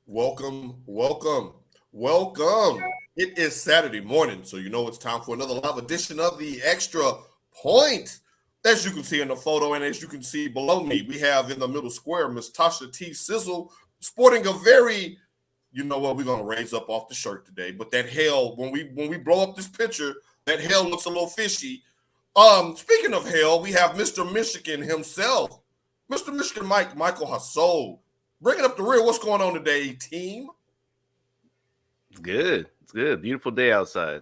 Welcome, welcome, welcome. It is Saturday morning, so you know it's time for another live edition of the Extra Point. As you can see in the photo, and as you can see below me, we have in the middle square Miss Tasha T-Sizzle sporting a very, you know what, we're gonna raise up off the shirt today. But that hell, when we blow up this picture, that hell looks a little fishy. Speaking of hell, we have Mr. Michigan himself, Mr. Michigan Michael Hassol. Bringing up the rear, what's going on today, team? It's good. It's good. Beautiful day outside.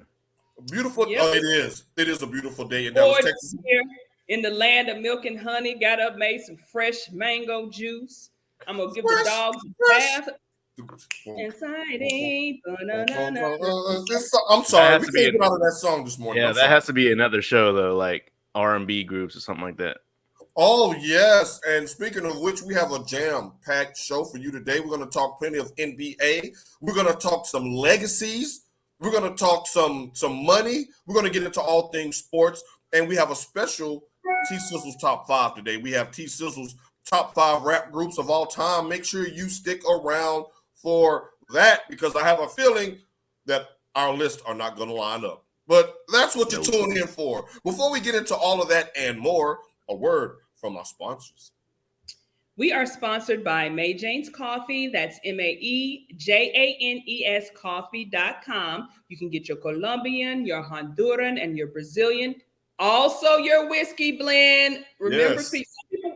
Beautiful. Yep. It is. It is a beautiful day in Dallas, Boys Texas. here in the land of milk and honey. Got up, made some fresh mango juice. I'm gonna give the dogs a bath. Exciting. I'm That sorry, has we to be can't get out of that song this morning. Yeah, I'm that sorry. has to be another show though, like R&B groups or something like that. Oh, yes. And speaking of which, we have a jam-packed show for you today. We're going to talk plenty of NBA. We're going to talk some legacies. We're going to talk some money. We're going to get into all things sports. And we have a special T-Sizzle's Top 5 today. We have T-Sizzle's Top 5 rap groups of all time. Make sure you stick around for that because I have a feeling that our lists are not going to line up. But that's what you're tuning in for. Before we get into all of that and more, a word from our sponsors. We are sponsored by May Jane's Coffee. That's MAEJANES coffee.com. You can get your Colombian, your Honduran, and your Brazilian. Also, your whiskey blend. Remember, Yes.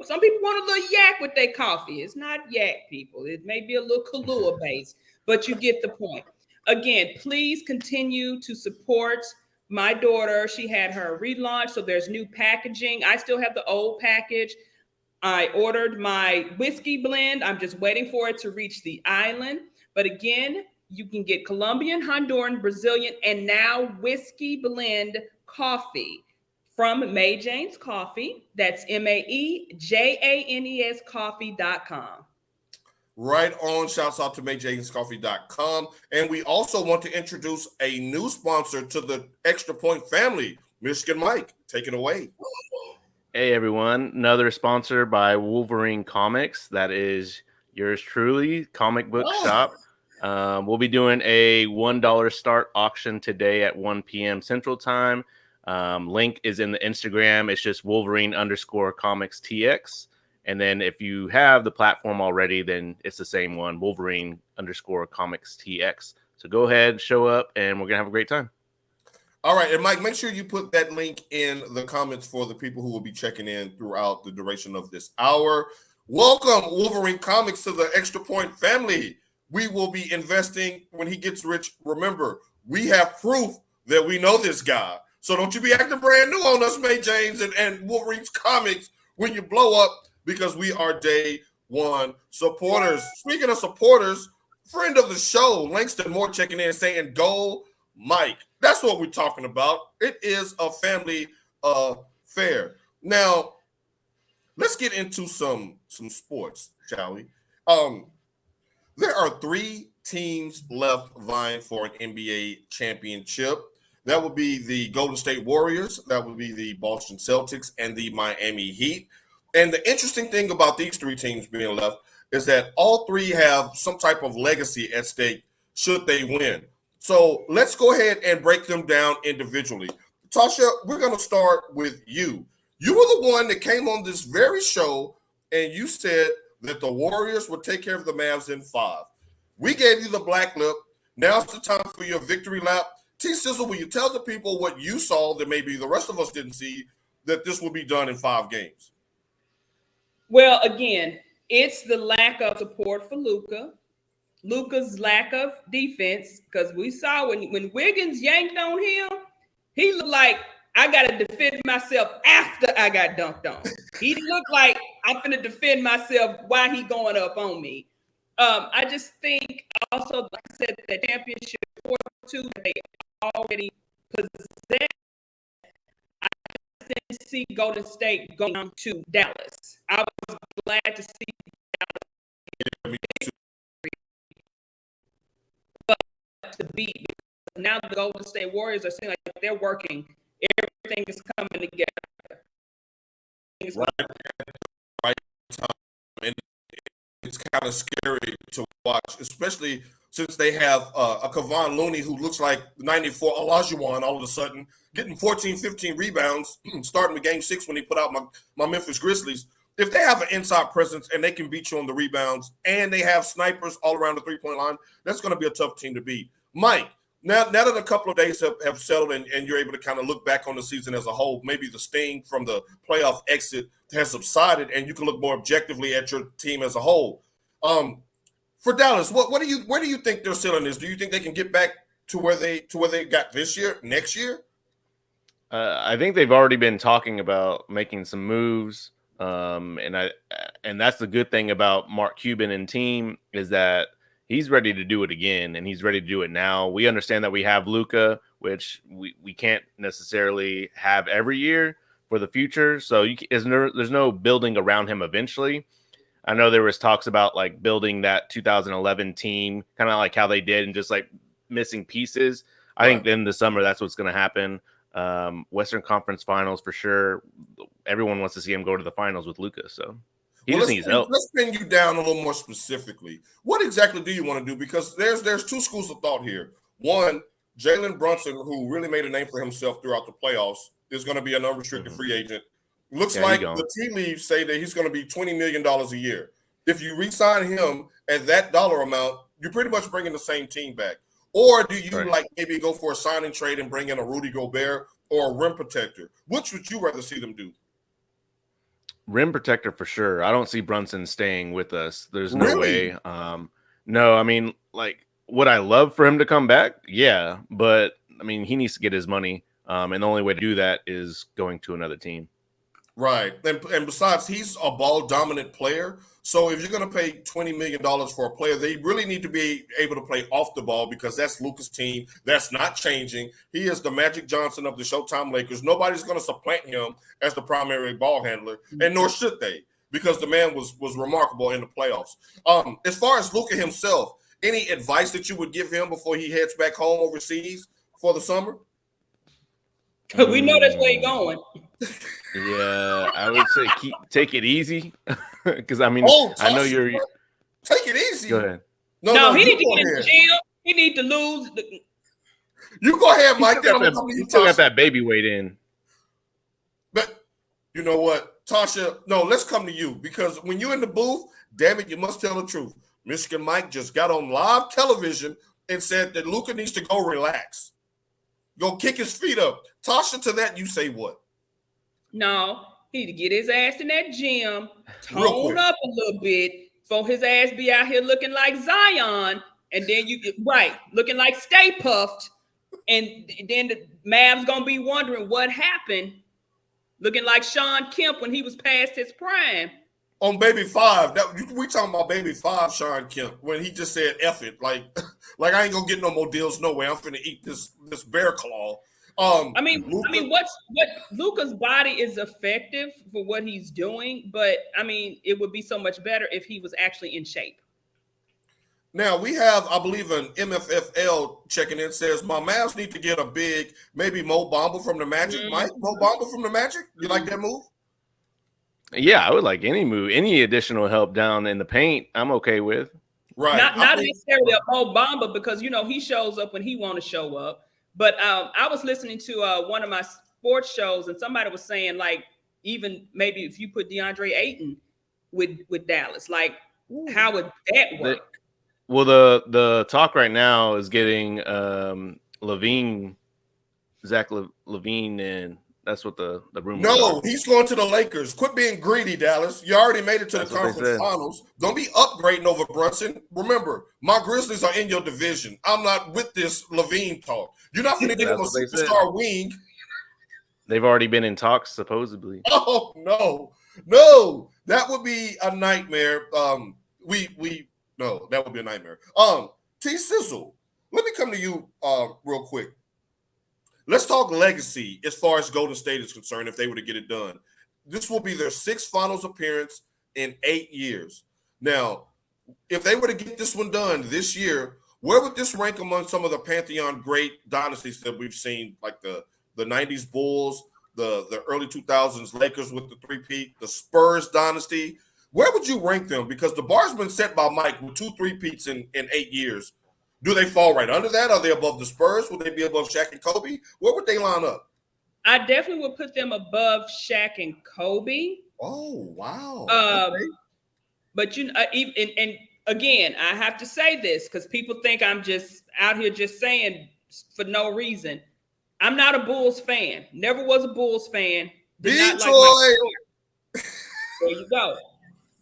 some people want a little yak with their coffee. It's not yak, people. It may be a little Kahlua based, but you get the point. Again, please continue to support my daughter. She had her relaunch, so there's new packaging. I still have the old package. I ordered my whiskey blend. I'm just waiting for it to reach the island. But again, you can get Colombian, Honduran, Brazilian, and now whiskey blend coffee from May Jane's Coffee. That's MAEJANES coffee.com. Right on. Shouts out to MakeJamesCoffee.com. And we also want to introduce a new sponsor to the Extra Point family, Michigan Mike. Take it away. Hey everyone, another sponsor by Wolverine Comics. That is yours truly, comic book shop. We'll be doing a $1 start auction today at 1 p.m. Central Time. Link is in the Instagram. It's just Wolverine_Comics TX. And then if you have the platform already, then it's the same one, Wolverine_Comics TX. So go ahead, show up, and we're going to have a great time. All right. And Mike, make sure you put that link in the comments for the people who will be checking in throughout the duration of this hour. Welcome, Wolverine Comics, to the Extra Point family. We will be investing when he gets rich. Remember, we have proof that we know this guy. So don't you be acting brand new on us, May James and Wolverine's Comics when you blow up, because we are day one supporters. Speaking of supporters, friend of the show, Langston Moore checking in saying, go Mike. That's what we're talking about. It is a family affair. Now, let's get into some sports, shall we? There are 3 teams left vying for an NBA championship. That would be the Golden State Warriors, that would be the Boston Celtics, and the Miami Heat. And the interesting thing about these 3 teams being left is that all 3 have some type of legacy at stake should they win. So let's go ahead and break them down individually. Tasha, we're going to start with you. You were the one that came on this very show and you said that the Warriors would take care of the Mavs in 5. We gave you the black lip. Now's the time for your victory lap. T-Sizzle, will you tell the people what you saw that maybe the rest of us didn't see, that this will be done in 5 games? Well, again, it's the lack of support for Luka. Luka's lack of defense, because we saw when Wiggins yanked on him, he looked like I got to defend myself after I got dunked on. He looked like I'm going to defend myself while he going up on me. I just think also, like I said, the championship 4-2 they already possess. I didn't see Golden State going to Dallas. I was glad to see Dallas to beat, because now the Golden State Warriors are seeing like they're working. Everything is coming together. Right time. And it's kind kind of scary to watch, especially since they have a Kevon Looney who looks like 94 Olajuwon all of a sudden, getting 14, 15 rebounds, starting with game 6 when he put out my Memphis Grizzlies. If they have an inside presence and they can beat you on the rebounds and they have snipers all around the three-point line, that's going to be a tough team to beat. Mike, now that a couple of days have settled and you're able to kind of look back on the season as a whole, maybe the sting from the playoff exit has subsided and you can look more objectively at your team as a whole. For Dallas, where do you think their ceiling is? Do you think they can get back to where they got this year, next year? I think they've already been talking about making some moves. And that's the good thing about Mark Cuban and team is that he's ready to do it again, and he's ready to do it now. We understand that we have Luka, which we can't necessarily have every year for the future. So there's no building around him eventually. I know there was talks about like building that 2011 team, kind of like how they did, and just like missing pieces. I think in the summer that's what's going to happen. Western Conference Finals for sure. Everyone wants to see him go to the finals with Luka, so he just needs help. Let's pin you down a little more specifically. What exactly do you want to do? Because there's two schools of thought here. One, Jalen Brunson, who really made a name for himself throughout the playoffs, is going to be an unrestricted free agent. Looks like the tea leaves say that he's going to be $20 million a year. If you re-sign him at that dollar amount, you're pretty much bringing the same team back. Or do you like maybe go for a signing trade and bring in a Rudy Gobert or a rim protector? Which would you rather see them do? Rim protector for sure. I don't see Brunson staying with us. There's no way. No, I mean, like, would I love for him to come back? Yeah, but I mean, he needs to get his money, and the only way to do that is going to another team. Right, and besides, he's a ball-dominant player. So if you're going to pay $20 million for a player, they really need to be able to play off the ball because that's Luka's team. That's not changing. He is the Magic Johnson of the Showtime Lakers. Nobody's going to supplant him as the primary ball handler, and nor should they, because the man was remarkable in the playoffs. As far as Luka himself, any advice that you would give him before he heads back home overseas for the summer? We know that's where he's going. Yeah, I would say take it easy because I mean I know you're take it easy. Go ahead. No, he need to get in the gym. He need to lose. You go ahead, Mike. You still got that baby weight in. But you know what, Tasha? No, let's come to you because when you're in the booth, damn it, you must tell the truth. Michigan Mike just got on live television and said that Luka needs to go relax. Go kick his feet up. Tasha, to that, you say what? No, he need to get his ass in that gym, tone up a little bit, for his ass be out here looking like Zion, and then looking like Stay Puffed, and then the Mavs gonna be wondering what happened, looking like Sean Kemp when he was past his prime. On Baby 5, we talking about Baby 5, Sean Kemp, when he just said F it, like I ain't gonna get no more deals, no way. I'm finna eat this bear claw. I mean, what Luka's body is effective for what he's doing, but I mean, it would be so much better if he was actually in shape. Now we have, I believe, an MFFL checking in says my Mavs need to get a big, maybe Mo Bamba from the Magic. Mike, Mo Bamba from the Magic. You like that move? Yeah, I would like any move, any additional help down in the paint. I'm okay with. Right, not necessarily a Mo Bamba because he shows up when he want to show up. But I was listening to one of my sports shows, and somebody was saying like even maybe if you put DeAndre Ayton with Dallas, like how would that work? Well, the talk right now is getting Zach LaVine, and that's what the rumor. No, he's going to the Lakers. Quit being greedy, Dallas. You already made it to the conference finals. Don't be upgrading over Brunson. Remember, my Grizzlies are in your division. I'm not with this LaVine talk. You're not going to get him a superstar wing. They've already been in talks, supposedly. Oh no, that would be a nightmare. No, that would be a nightmare. T-Sizzle, let me come to you real quick. Let's talk legacy as far as Golden State is concerned, if they were to get it done. This will be their 6th finals appearance in 8 years. Now, if they were to get this one done this year, where would this rank among some of the Pantheon great dynasties that we've seen, like the 90s Bulls, the early 2000s Lakers with the three-peat, the Spurs dynasty? Where would you rank them? Because the bar's been set by Mike with 2 3-peats in 8 years. Do they fall right under that? Are they above the Spurs? Would they be above Shaq and Kobe? Where would they line up? I definitely would put them above Shaq and Kobe. Oh, wow. Okay. But and again, I have to say this because people think I'm just out here just saying for no reason. I'm not a Bulls fan. Never was a Bulls fan. Detroit. There you go.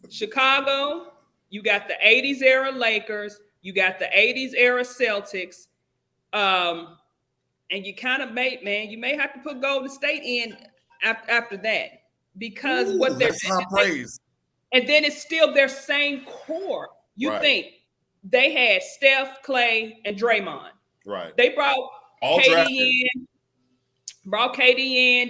Chicago, you got the 80s era Lakers. You got the 80s era Celtics. And you kind of you may have to put Golden State in after that because what they're praise. And then it's still their same core. You think they had Steph, Clay, and Draymond. Right. They brought KD in.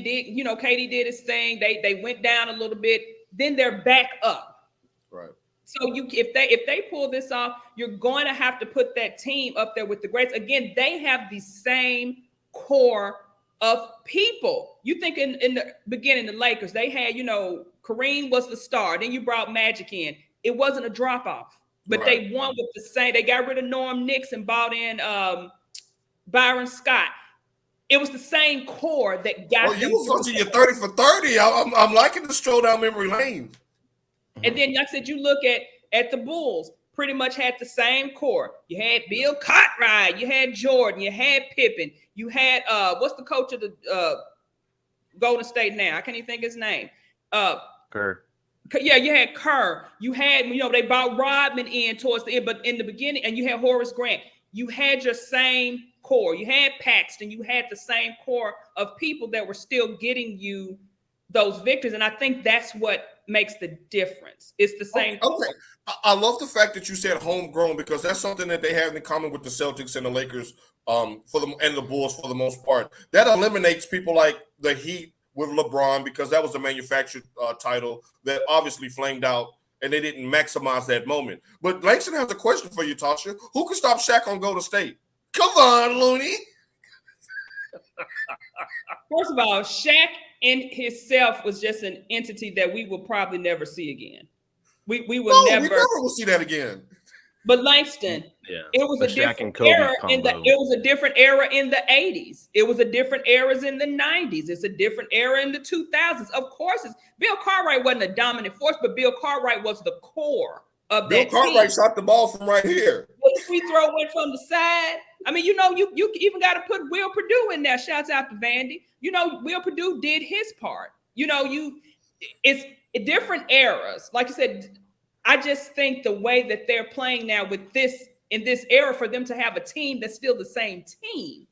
KD did his thing. They went down a little bit. Then they're back up. Right. So if they pull this off, you're going to have to put that team up there with the greats. Again, they have the same core of people. You think in the beginning, the Lakers, they had, Kareem was the star. Then you brought Magic in. It wasn't a drop-off. But they won with the same. They got rid of Norm Nix and brought in Byron Scott. It was the same core that got. Oh, you was going to your 30 for 30. I'm liking the stroll down memory lane. And then, like I said, you look at the Bulls, pretty much had the same core. You had Bill Cartwright, you had Jordan, you had Pippen, you had what's the coach of the Golden State now? I can't even think his name. Kerr. Yeah, you had Kerr. You had, they brought Rodman in towards the end, but in the beginning, and you had Horace Grant. You had your same core. You had Paxton. You had the same core of people that were still getting you those victories. And I think that's what makes the difference. It's the same core. Okay. I love the fact that you said homegrown because that's something that they have in common with the Celtics and the Lakers and the Bulls for the most part. That eliminates people like the Heat with LeBron because that was a manufactured title that obviously flamed out and they didn't maximize that moment. But Langston has a question for you, Tasha. Who can stop Shaq on Golden State? Come on, Looney. First of all, Shaq in himself was just an entity that we will probably never see again. We will never. We never will see that again. But Langston, it was a different era it was a different era in the 80s. It was a different eras in the 90s. It's a different era in the 2000s. Of course, Bill Cartwright wasn't a dominant force, but Bill Cartwright was the core of that team. Bill Cartwright shot the ball from right here. The free throw went from the side. I mean, you even got to put Will Perdue in there. Shouts out to Vandy. Will Perdue did his part. It's different eras. Like you said, I just think the way that they're playing now with this in this era for them to have a team that's still the same team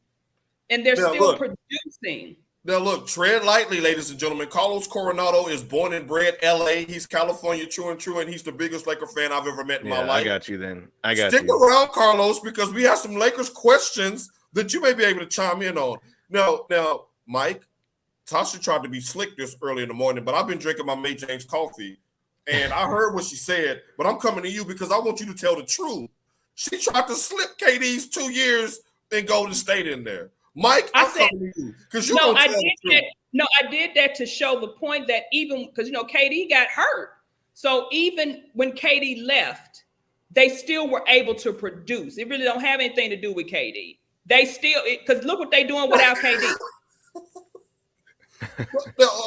and they're still producing. Now look, tread lightly, ladies and gentlemen. Carlos Coronado is born and bred LA. He's California true and true, and he's the biggest Laker fan I've ever met in my life. I got you then. Stick around, Carlos, because we have some Lakers questions that you may be able to chime in on. Now, Mike, Tasha tried to be slick this early in the morning, but I've been drinking my May James coffee. And I heard what she said, but I'm coming to you because I want you to tell the truth. She tried to slip KD's 2 years in Golden State in there. Mike, I'm coming to you because you don't tell the truth. I did that to show the point that even because KD got hurt, so even when KD left, they still were able to produce. It really don't have anything to do with KD. They still because look what they're doing without KD.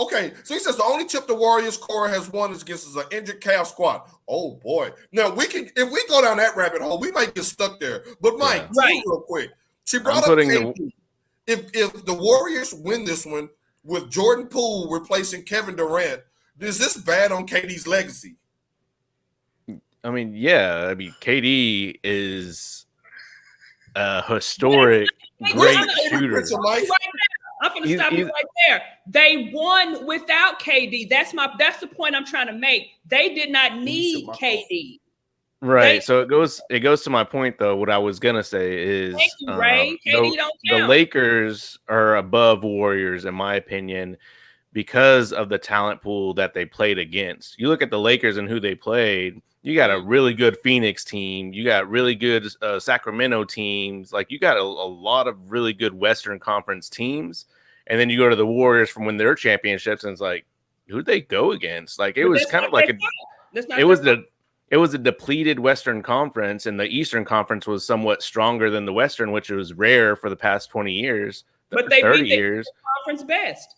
Okay, so he says the only chip the Warriors core has won is against an injured Cavs squad. Oh boy! Now if we go down that rabbit hole, we might get stuck there. But Mike, real quick, she brought up KD. If the Warriors win this one with Jordan Poole replacing Kevin Durant, is this bad on KD's legacy? I mean, yeah. KD is a historic great shooter. I'm going to stop you right there. They won without KD. That's the point I'm trying to make. They did not need KD. Right. So it goes to my point though. What I was gonna say is the Lakers are above Warriors in my opinion because of the talent pool that they played against. You look at the Lakers and who they played. You got a really good Phoenix team. You got really good Sacramento teams. Like you got a lot of really good Western Conference teams. And then you go to the Warriors from when their championships, and it's like, who'd they go against? Like it was kind of like It was a depleted Western Conference, and the Eastern Conference was somewhat stronger than the Western, which was rare for the past 20 years. But they 30 beat years. the conference best.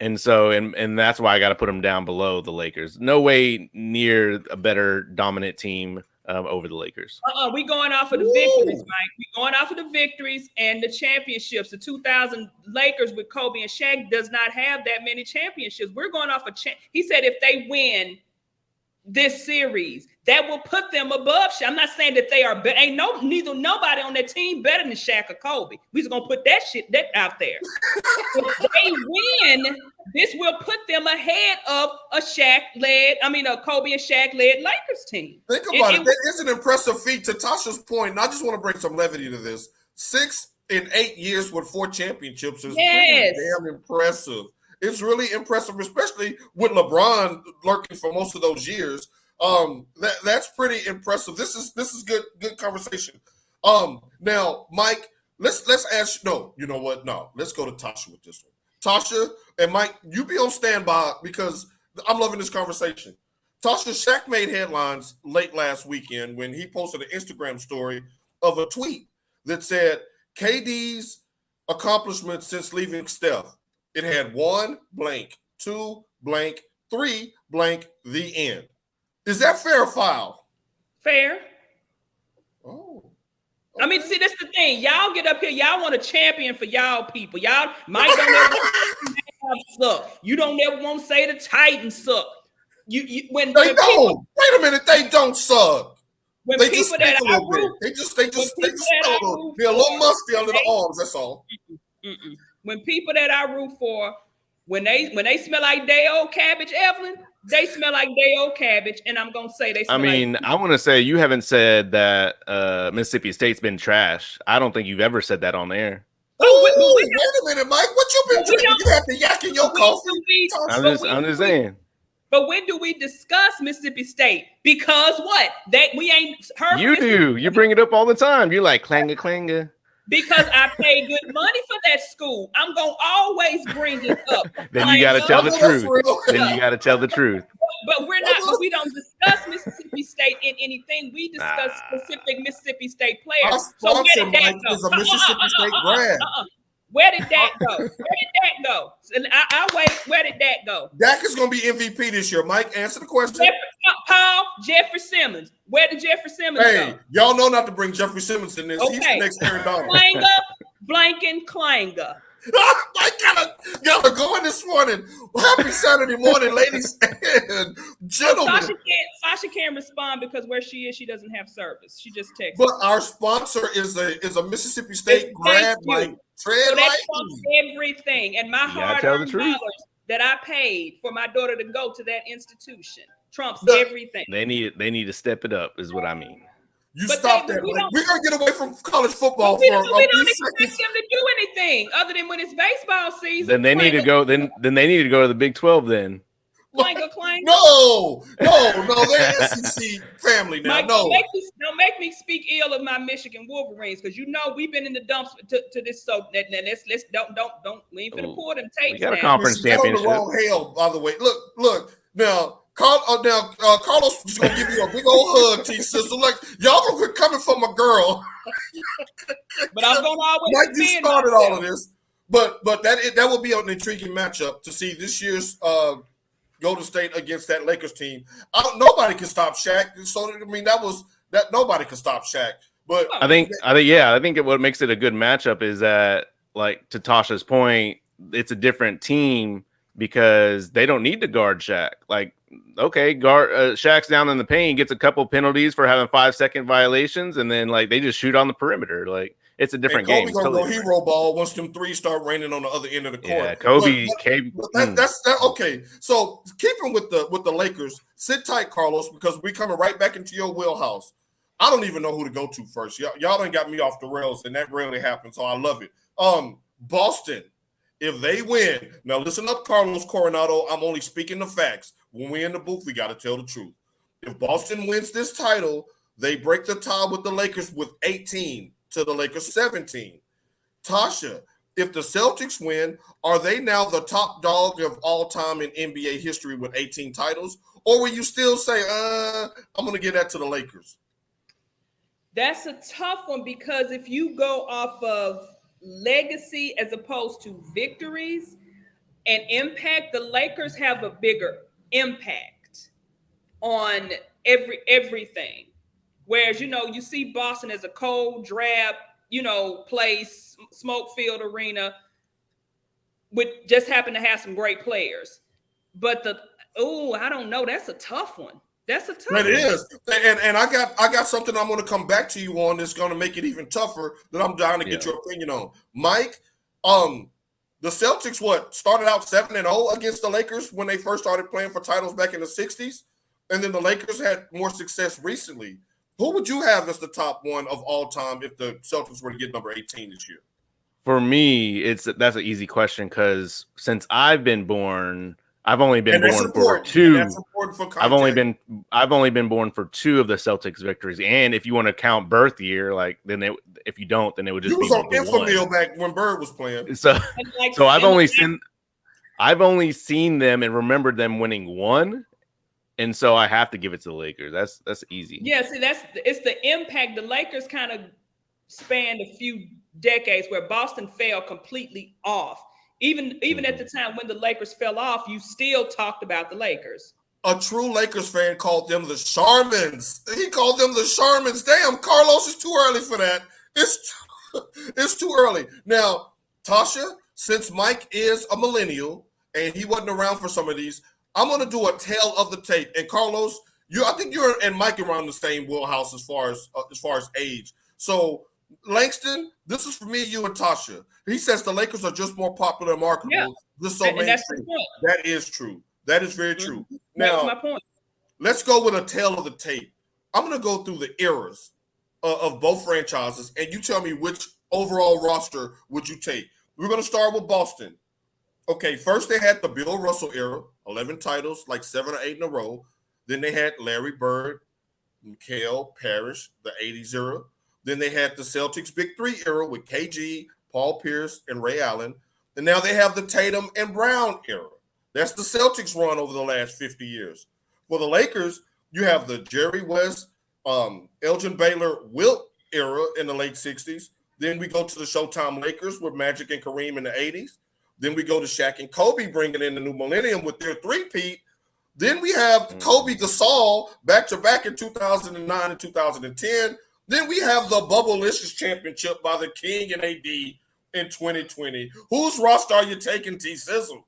And so, and that's why I got to put them down below the Lakers. No way near a better dominant team over the Lakers. We going off of the victories, Mike. We going off of the victories and the championships. The 2000 Lakers with Kobe and Shaq does not have that many championships. We're going off of he said if they win this series, that will put them above Shaq. I'm not saying that they are nobody on that team better than Shaq or Kobe. We just gonna put that out there. If they win, this will put them ahead of a Kobe and Shaq led Lakers team. Think about it. That is an impressive feat. To Tasha's point, and I just want to bring some levity to this. 6 in 8 years with 4 championships is pretty damn impressive. It's really impressive, especially with LeBron lurking for most of those years. That's pretty impressive. This is good conversation. Now, Mike, let's ask. No, you know what? No, let's go to Tasha with this one. Tasha and Mike, you be on standby because I'm loving this conversation. Tasha, Shaq made headlines late last weekend when he posted an Instagram story of a tweet that said KD's accomplishments since leaving Steph. It had 1 blank, 2 blank, 3 blank, the end. Is that fair or foul? Fair. Oh. Okay. I mean, see, that's the thing. Y'all get up here. Y'all want a champion for y'all people. Y'all might don't ever suck. You don't ever want to say the Titans suck. When they don't. People, wait a minute. They don't suck. When they people that I root, they just they're a little musty under the arms. That's all. When people that I root for, when they smell like day old cabbage, Evelyn, they smell like day old cabbage, and I'm gonna say they smell I want to say you haven't said that Mississippi State's been trash. I don't think you've ever said that on the air. Oh, wait a minute, Mike. What you been drinking? You have to yak in your coffee. I'm just saying. But when do we discuss Mississippi State? Because what? That we ain't heard. You do. You bring it up all the time. You're like clanger. Because I pay good money for that school. I'm going to always bring it up. Then you got to tell the truth. Then you got to tell the truth. But we don't discuss Mississippi State in anything. We discuss specific Mississippi State players. So where did that go? Is a Mississippi State grad. Where did that go? And I'll wait. Where did that go? Dak is going to be MVP this year. Mike, answer the question. Jeffrey Simmons. Where did Jeffrey Simmons go? Hey, y'all know not to bring Jeffrey Simmons in this. Okay. He's the next Aaron Donald. Clanger. I gotta go in this morning. Happy Saturday morning, ladies and gentlemen. Sasha can't respond because where she is, she doesn't have service. She just texted. But our sponsor is a Mississippi State grad. Like, so that trumps everything, and my hard-earned dollars that I paid for my daughter to go to that institution trumps everything. They need to step it up, is what I mean. Stop that. We're gonna get away from college football. We don't expect them to do anything other than when it's baseball season. Then they need to go. Then they need to go to the Big 12. Then. Clanger. No, they're SEC family now. Mike, don't make me speak ill of my Michigan Wolverines because we've been in the dumps to this. So let's don't we ain't finna pour them tapes. We got a conference championship. The wrong hell, by the way. Look now. Carlos is gonna give you a big old hug, T-Sizzle. Like y'all gonna quit coming for my girl. But I'm gonna always. Like you started all of this, but that will be an intriguing matchup to see this year's Golden State against that Lakers team. Nobody can stop Shaq. So I mean that nobody can stop Shaq. But I think what makes it a good matchup is that, like to Tasha's point, it's a different team because they don't need to guard Shaq. Like, okay, Shaq's down in the paint, gets a couple penalties for having 5-second violations, and then like they just shoot on the perimeter. Like it's a different game. Kobe's gonna go hero ball once them threes start raining on the other end of the court. Yeah, Kobe. That's okay. So keeping with the Lakers, sit tight, Carlos, because we're coming right back into your wheelhouse. I don't even know who to go to first. Y'all done got me off the rails, and that rarely happens. So I love it. Boston. If they win, now listen up, Carlos Coronado. I'm only speaking the facts. When we're in the booth, we got to tell the truth. If Boston wins this title, they break the tie with the Lakers with 18 to the Lakers 17. Tasha, if the Celtics win, are they now the top dog of all time in NBA history with 18 titles? or will you still say, I'm going to give that to the Lakers? That's a tough one because if you go off of legacy as opposed to victories and impact, the Lakers have a bigger impact on everything. Whereas, you see Boston as a cold, drab, place, smoke-filled arena, which just happen to have some great players. But I don't know. That's a tough one. It is. And I got something I'm going to come back to you on that's going to make it even tougher that I'm dying to get your opinion on. Mike, the Celtics, started out 7-0 against the Lakers when they first started playing for titles back in the 60s. And then the Lakers had more success recently. Who would you have as the top one of all time if the Celtics were to get number 18 this year? For me, that's an easy question because since I've been born, I've only been born for two. That's important for context. I've only been born for two of the Celtics victories, and if you want to count birth year, if you don't, then it would just be on Infamil back when Bird was playing. So I've only seen them and remembered them winning one, and so I have to give it to the Lakers. That's easy. Yeah, see, it's the impact. The Lakers kind of spanned a few decades where Boston fell completely off. Even at the time when the Lakers fell off, you still talked about the Lakers. A true Lakers fan called them the Sharmans. He called them the Sharmans. Damn, Carlos, it's too early for that. It's too early. Now, Tasha, since Mike is a millennial and he wasn't around for some of these, I'm going to do a tale of the tape. And Carlos, I think you're and Mike around the same wheelhouse as far as age. So, Langston, this is for me, you, and Tasha. He says the Lakers are just more popular and marketable. Yeah. Just so mainstream. That is true. That is very true. Now, that's my point. Let's go with a tale of the tape. I'm going to go through the eras of both franchises, and you tell me which overall roster would you take. We're going to start with Boston. Okay, first they had the Bill Russell era, 11 titles, like 7 or 8 in a row. Then they had Larry Bird, McHale, Parrish, the 80s era. Then they had the Celtics Big Three era with KG, Paul Pierce, and Ray Allen. And now they have the Tatum and Brown era. That's the Celtics run over the last 50 years. For the Lakers, you have the Jerry West, Elgin Baylor, Wilt era in the late 60s. Then we go to the Showtime Lakers with Magic and Kareem in the 80s. Then we go to Shaq and Kobe bringing in the new millennium with their three-peat. Then we have Kobe Gasol back-to-back in 2009 and 2010. Then we have the Bubblicious Championship by the King and AD in 2020. Whose roster are you taking, T-Sizzle?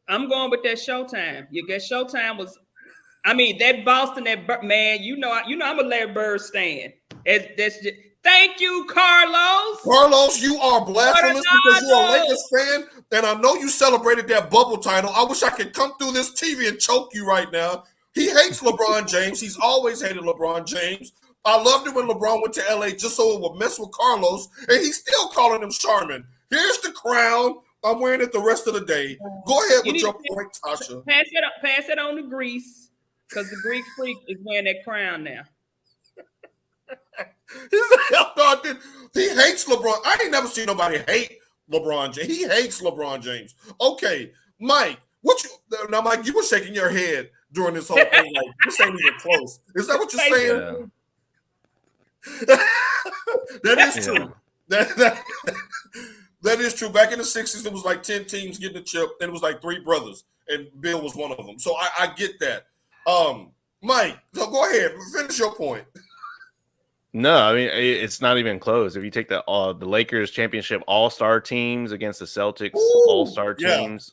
I'm going with that Showtime. You get Showtime was, that Boston, man. I'm a Larry Bird stan. Thank you, Carlos. Carlos, you are blasphemous because you're a Lakers fan, and I know you celebrated that bubble title. I wish I could come through this TV and choke you right now. He hates LeBron James. He's always hated LeBron James. I loved it when LeBron went to LA just so it would mess with Carlos, and he's still calling him Charmin. Here's the crown. I'm wearing it the rest of the day. Go ahead with your point, Tasha. Pass it on to Greece, because the Greek freak is wearing that crown now. He hates LeBron. I ain't never seen nobody hate LeBron James. He hates LeBron James. Okay, Mike, Mike, you were shaking your head during this whole thing. Like, this ain't even close. Is that what you're saying? That is true. That is true. Back in the 60s, it was like 10 teams getting the chip, and it was like 3 brothers, and Bill was one of them. So I get that. Mike, so go ahead. Finish your point. No, it's not even close. If you take the Lakers championship all-star teams against the Celtics all-star teams,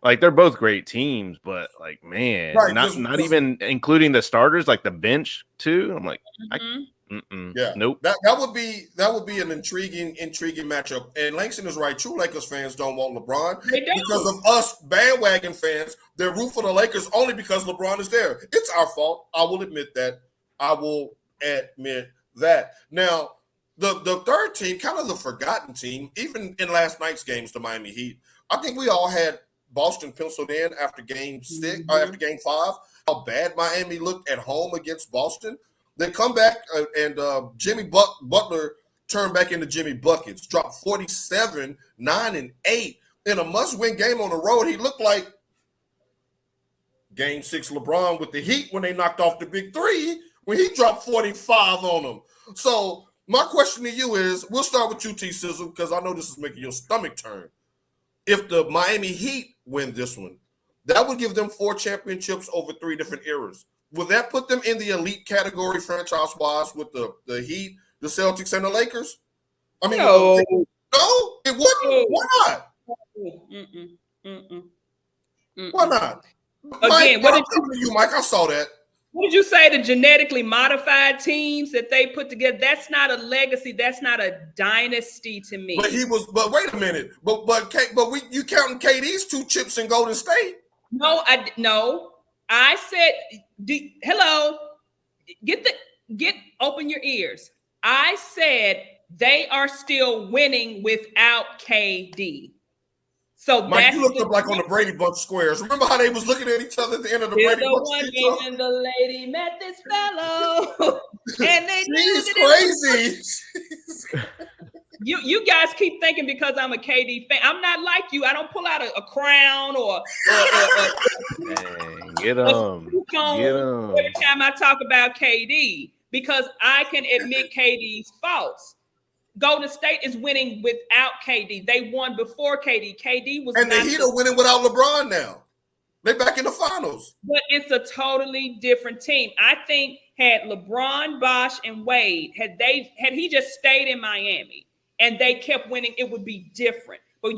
like they're both great teams, but man, right, not even including the starters, like the bench too. I'm like, nope. That would be an intriguing matchup. And Langston is right. True Lakers fans don't want LeBron because of us bandwagon fans. They root for the Lakers only because LeBron is there. It's our fault. I will admit that. Now, the third team, kind of the forgotten team, even in last night's games, the Miami Heat. I think we all had Boston penciled in after game 6, after game 5. How bad Miami looked at home against Boston. They come back and Jimmy Butler turned back into Jimmy Buckets, dropped 47, 9, and 8 in a must-win game on the road. He looked like Game 6 LeBron with the Heat when they knocked off the big three, when he dropped 45 on them. So my question to you is, we'll start with you, T-Sizzle, because I know this is making your stomach turn. If the Miami Heat win this one, that would give them 4 championships over 3 different eras. Would that put them in the elite category franchise-wise with the Heat, the Celtics, and the Lakers? I mean, No, it wouldn't. Why not? Why not? Again, Mike, Mike, I saw that. What did you say? The genetically modified teams that they put together? That's not a legacy. That's not a dynasty to me. But But wait a minute. You counting KD's 2 chips in Golden State? No. I said, hello. Open your ears. I said they are still winning without KD. So Mike, you looked up like on the Brady Bunch squares. Remember how they was looking at each other at the end of the Brady Bunch squares? And the lady met this fellow, and they She's crazy. You guys keep thinking because I'm a KD fan. I'm not like you. I don't pull out a crown or get them. Every time I talk about KD, because I can admit KD's faults. Golden State is winning without KD. They won before KD. KD was, and the Heat are winning without LeBron now. They're back in the finals. But it's a totally different team. I think had LeBron, Bosh, and Wade, had he just stayed in Miami and they kept winning, it would be different. But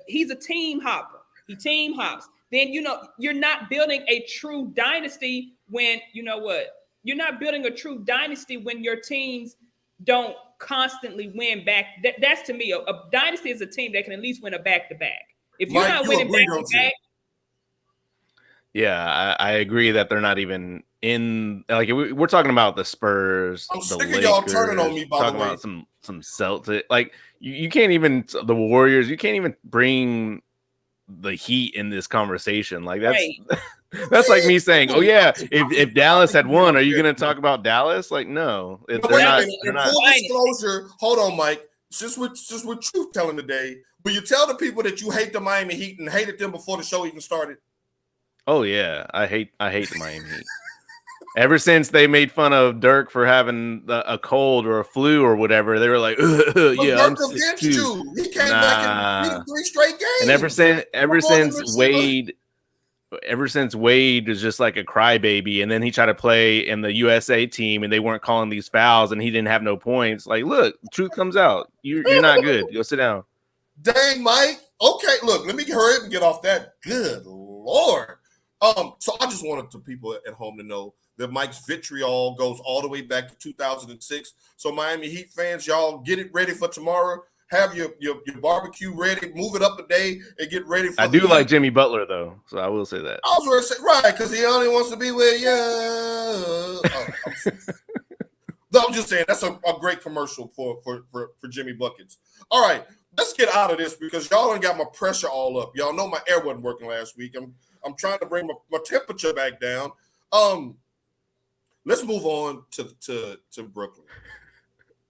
he's a team hopper. He team hops. Then you're not building a true dynasty when you're not building a true dynasty when your teams don't constantly win back. That's to me, a dynasty is a team that can at least win a back-to-back. If you're not winning back-to-back. Yeah, I agree that they're not even in. Like, we're talking about the Spurs, I'm the sick Lakers, of y'all turning on me, by talking the way. about some Celtics. Like, you can't even, the Warriors, you can't even bring the Heat in this conversation. Like, that's right. That's like me saying, "Oh yeah, if Dallas had won, are you going to talk about Dallas?" Like, no, they're not. Full disclosure. Hold on, Mike. Since we're truth telling today, will you tell the people that you hate the Miami Heat and hated them before the show even started? Oh yeah, I hate the Miami Heat. Ever since they made fun of Dirk for having a cold or a flu or whatever, they were like, "Yeah, I'm sick too." He came back and beat 3 straight games. And ever since Wade was just like a crybaby, and then he tried to play in the USA team, and they weren't calling these fouls, and he didn't have no points. Like, look, the truth comes out. You're not good. Go sit down. Dang, Mike. Okay, look, let me hurry up and get off that. Good Lord. So I just wanted the people at home to know that Mike's vitriol goes all the way back to 2006. So Miami Heat fans, y'all get it ready for tomorrow. Have your barbecue ready, move it up a day, and get ready for. I do like Jimmy Butler though, so I will say that. I was going to say right because he only wants to be with you. I'm just saying that's a great commercial for Jimmy Buckets. All right, let's get out of this because y'all done got my pressure all up. Y'all know my air wasn't working last week. I'm trying to bring my temperature back down. Let's move on to Brooklyn.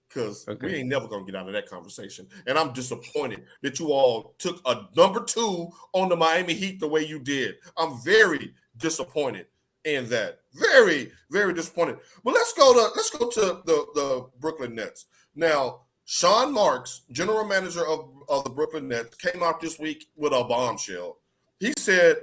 Because we ain't never going to get out of that conversation. And I'm disappointed that you all took a number 2 on the Miami Heat the way you did. I'm very disappointed in that. Very, very disappointed. But let's go to the Brooklyn Nets. Now, Sean Marks, general manager of the Brooklyn Nets, came out this week with a bombshell. He said,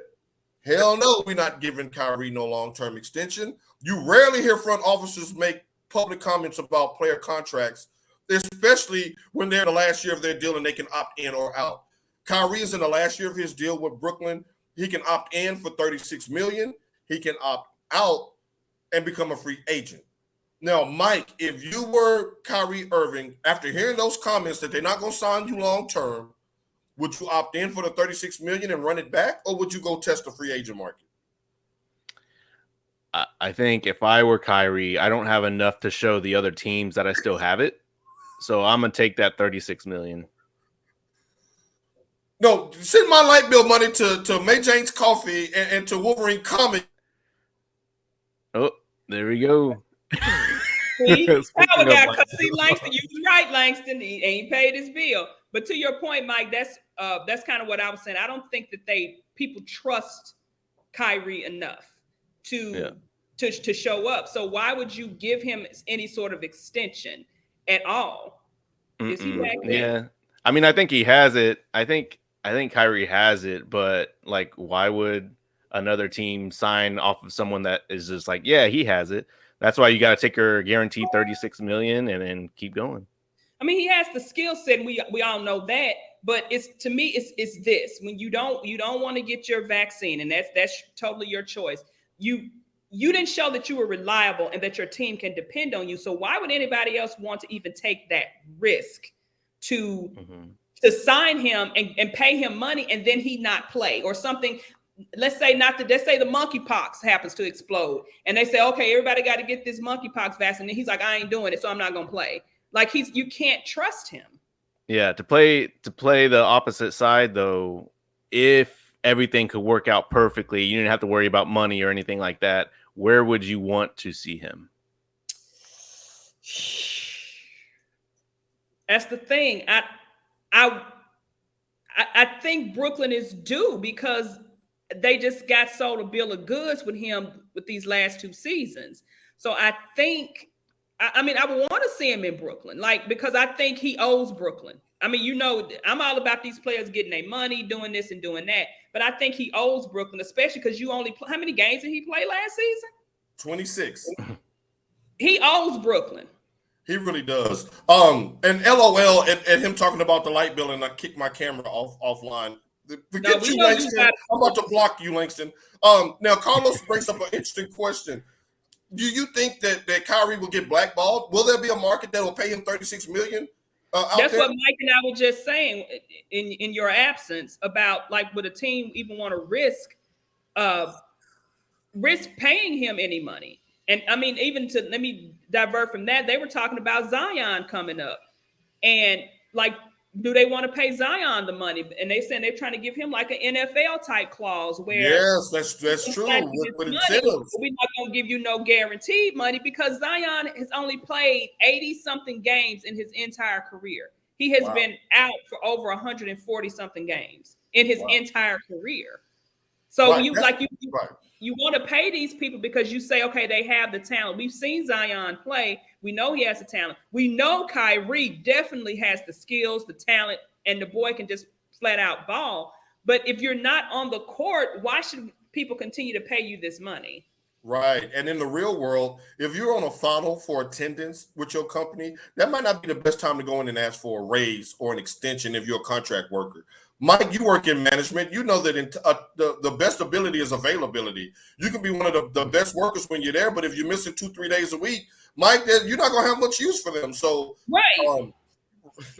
hell no, we're not giving Kyrie no long-term extension. You rarely hear front officers make public comments about player contracts, especially when they're in the last year of their deal and they can opt in or out. Kyrie is in the last year of his deal with Brooklyn. He can opt in for $36 million. He can opt out and become a free agent. Now, Mike, if you were Kyrie Irving, after hearing those comments that they're not going to sign you long term, would you opt in for the $36 million and run it back, or would you go test the free agent market? I think if I were Kyrie, I don't have enough to show the other teams that I still have it. So I'm going to take that $36 million. No, send my light bill money to May Jane's Coffee and to Wolverine Comics. Oh, there we go. See, Langston, you was right, Langston. He ain't paid his bill. But to your point, Mike, that's kind of what I was saying. I don't think that people trust Kyrie enough to show up. So why would you give him any sort of extension at all? Is he back there? Yeah. I mean, I think he has it. I think Kyrie has it, but like, why would another team sign off of someone that is just like, yeah, he has it? That's why you got to take your guaranteed $36 million and then keep going. I mean, he has the skill set, and we all know that. But it's, to me, it's this: when you don't want to get your vaccine, and that's totally your choice. You didn't show that you were reliable and that your team can depend on you. So why would anybody else want to even take that risk to sign him and pay him money and then he not play or something? Let's say the monkeypox happens to explode and they say, okay, everybody got to get this monkeypox vaccine. And he's like, I ain't doing it, so I'm not going to play. Like, you can't trust him. Yeah, to play the opposite side though, if everything could work out perfectly, you didn't have to worry about money or anything like that, where would you want to see him? That's the thing. I think Brooklyn is due because they just got sold a bill of goods with him with these last 2 seasons. So I think, I mean, I would want to see him in Brooklyn, like, because I think he owes Brooklyn. I mean, you know, I'm all about these players getting their money, doing this and doing that. But I think he owes Brooklyn, especially because you only how many games did he play last season? 26. He owes Brooklyn. He really does. And LOL at him talking about the light bill, and I kicked my camera offline. Forget you, Langston. I'm about to block you, Langston. Now Carlos brings up an interesting question. Do you think that Kyrie will get blackballed? Will there be a market that will pay him $36 million? That's what Mike and I were just saying in your absence about, like, would a team even want to risk paying him any money? And I mean, let me divert from that. They were talking about Zion coming up, and like, do they want to pay Zion the money? And they said they're trying to give him like an NFL type clause where, yes, that's true. With incentives, we're not going to give you no guaranteed money because Zion has only played 80 something games in his entire career. He has been out for over 140 something games in his entire career. So you want to pay these people because you say, okay, they have the talent. We've seen Zion play. We know he has the talent. We know Kyrie definitely has the skills, the talent, and the boy can just flat out ball. But if you're not on the court, why should people continue to pay you this money? Right. And in the real world, if you're on a funnel for attendance with your company, that might not be the best time to go in and ask for a raise or an extension if you're a contract worker. Mike, you work in management. You know that the best ability is availability. You can be one of the best workers when you're there, but if you're missing 2-3 days a week, Mike, you're not going to have much use for them. So,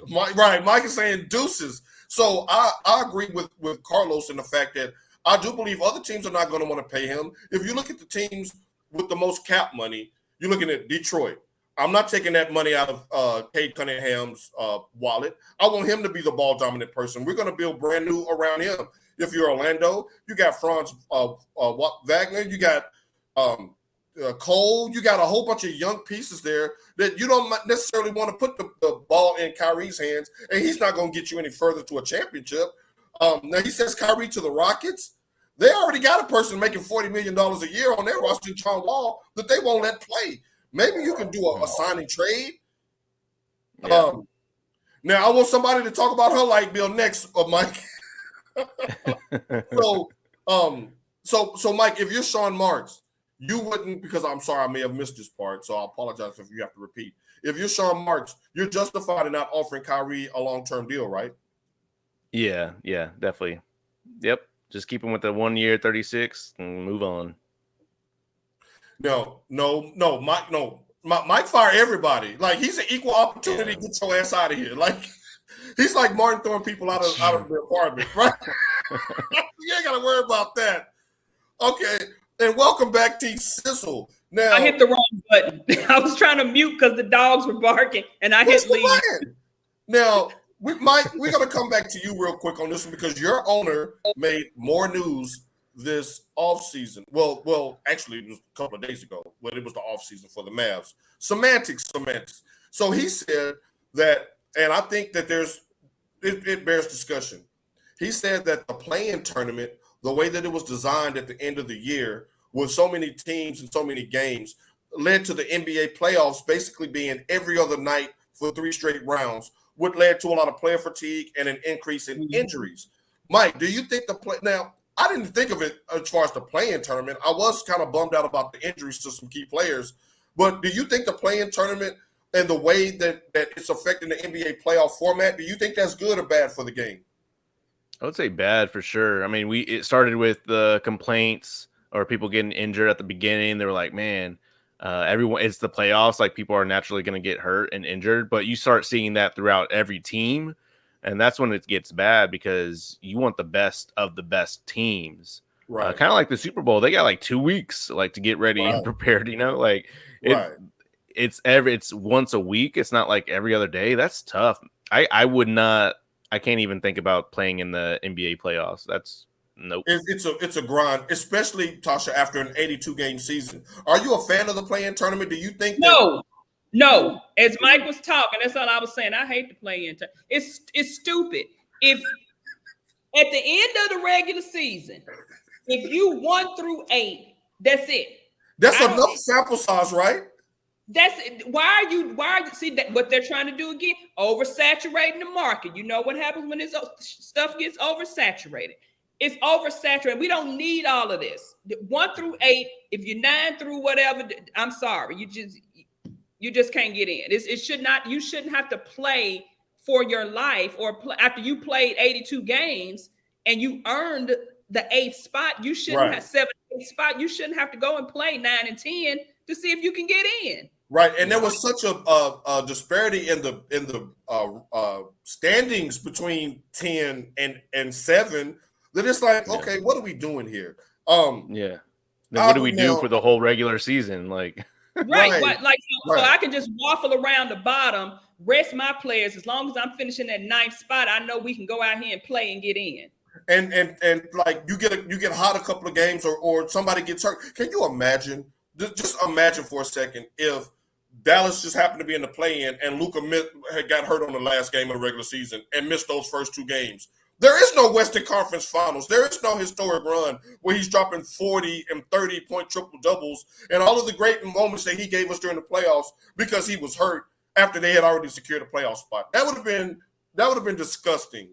Mike is saying deuces. So I agree with Carlos in the fact that I do believe other teams are not going to want to pay him. If you look at the teams with the most cap money, you're looking at Detroit. I'm not taking that money out of Cade Cunningham's wallet. I want him to be the ball dominant person. We're going to build brand new around him. If you're Orlando, you got Franz Wagner, you got Cole, you got a whole bunch of young pieces there that you don't necessarily want to put the ball in Kyrie's hands, and he's not going to get you any further to a championship. Now he says Kyrie to the Rockets. They already got a person making $40 million a year on their roster, John Wall, that they won't let play. Maybe you can do a signing trade. Yeah. Now I want somebody to talk about her light bill next, Mike. So Mike, if you're Sean Marks, you wouldn't, because I'm sorry, I may have missed this part, so I apologize if you have to repeat. If you're Sean Marks, you're justified in not offering Kyrie a long-term deal, right? Yeah, definitely. Yep. Just keep him with the 1 year, 36 and move on. No, Mike fire everybody. Like, he's an equal opportunity. Get your ass out of here. Like, he's like Martin throwing people out of their apartment, right? You ain't got to worry about that. Okay, and welcome back, T-Sizzle. Now, I hit the wrong button. I was trying to mute because the dogs were barking, and I hit leave. Now, Mike, we're going to come back to you real quick on this one because your owner made more news this offseason. Well, actually, it was a couple of days ago, but it was the offseason for the Mavs. Semantics. So he said that, and I think that it bears discussion. He said that the play-in tournament the way that it was designed at the end of the year, with so many teams and so many games, led to the NBA playoffs basically being every other night for 3 straight rounds, which led to a lot of player fatigue and an increase in injuries. Mike, do you think now, I didn't think of it as far as the play-in tournament. I was kind of bummed out about the injuries to some key players. But do you think the play-in tournament and the way that it's affecting the NBA playoff format, do you think that's good or bad for the game? I would say bad for sure. I mean, it started with the complaints or people getting injured at the beginning. They were like, man, everyone, it's the playoffs. Like, people are naturally going to get hurt and injured. But you start seeing that throughout every team. And that's when it gets bad because you want the best of the best teams. Right. Kind of like the Super Bowl. They got like 2 weeks like to get ready and prepared, like it's once a week. It's not like every other day. That's tough. I can't even think about playing in the NBA playoffs. That's nope. It's a grind, especially, Tasha, after an 82-game season. Are you a fan of the play-in tournament? Do you think No, as Mike was talking, that's all I was saying. I hate the play-in. It's stupid. If at the end of the regular season, if you 1 through 8, that's it. That's enough sample size, right? That's it. Why are you see that what they're trying to do again? Oversaturating the market. You know what happens when this stuff gets oversaturated? It's oversaturated. We don't need all of this. 1 through 8. If you're 9 through whatever, I'm sorry. You just can't get in. It should not. You shouldn't have to play for your life or after you played 82 games and you earned the 8th spot. You shouldn't have 7th, 8th spot. You shouldn't have to go and play 9 and 10 to see if you can get in. Right, and there was such a disparity in the standings between 10 and 7 that it's like, okay, what are we doing here? Then what do we do for the whole regular season? Like. So I can just waffle around the bottom, rest my players. As long as I'm finishing that 9th spot, I know we can go out here and play and get in. And like you get hot a couple of games or somebody gets hurt. Can you imagine? Just imagine for a second if Dallas just happened to be in the play-in and Luka had got hurt on the last game of the regular season and missed those first 2 games. There is no Western Conference Finals. There is no historic run where he's dropping 40 and 30-point triple-doubles and all of the great moments that he gave us during the playoffs because he was hurt after they had already secured a playoff spot. That would have been disgusting,